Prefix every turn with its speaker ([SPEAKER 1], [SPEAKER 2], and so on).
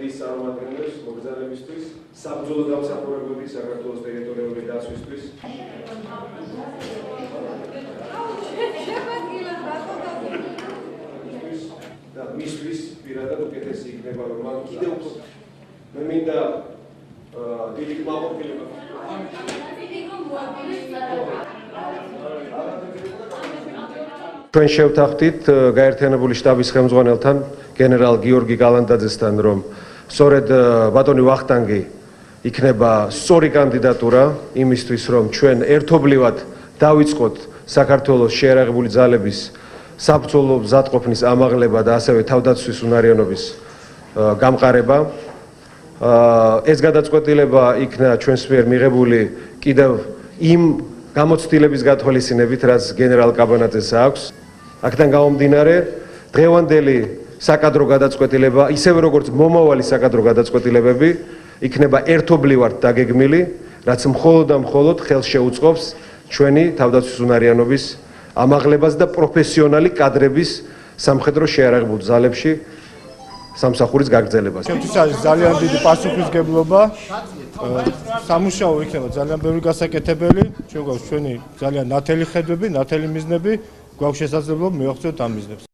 [SPEAKER 1] იმედის წარმომადგენლებს მოგზაურებისთვის, საბრძოლო დამსახურებები საქართველოს ტერიტორიული დაცვისთვის. და მისთვის პირადად უკეთესი იქნება, რომ მან კიდევ უფრო მე მინდა დიდი მადლობა. ჩვენ შევთანხმდით გაერთიანებული შტაბის ხელმძღვანელთან გენერალ გიორგი გალანდაძესთან, რომ სწორედ ბატონი ვახტანგი იქნება სწორი კანდიდატურა იმისთვის, რომ ჩვენ ერთობლივად დავიწყოთ საქართველოს შეიარაღებული ძალების საბრძოლო მზადყოფნის ამაღლება და ასევე თავდაცვის უნარიანობის გამყარება. ეს გადაწყვეტილება იქნა ჩვენს მიერ მიღებული კიდევ იმ გამოცდილების გათვალისწინებით, რაც გენერალ კაბანაძეს აქვს. აქედან გამომდინარე, დღევანდელი საკადრო გადაწყვეტილება, ისევე როგორც მომავალი საკადრო გადაწყვეტილებები, იქნება ერთობლივად დაგეგმილი, რაც მხოლოდ და მხოლოდ ხელს შეუწყობს ჩვენი თავდაცვის უნარიანობის ამაღლებას და პროფესიონალი კადრების სამხედრო შეიარაღებულ ძალებში სამსახურის გაგრძელებას.
[SPEAKER 2] ჩემთვის არის ძალიან დიდი პასუხისმგებლობა. სამუშაო იქნება ძალიან ბევრი გასაკეთებელი. ჩვენ გვაქვს ჩვენი ძალიან ნათელი ხედვები, ნათელი მიზნები, გვაქვს შესაძლებლობა მივახციოთ ამ მიზნებს.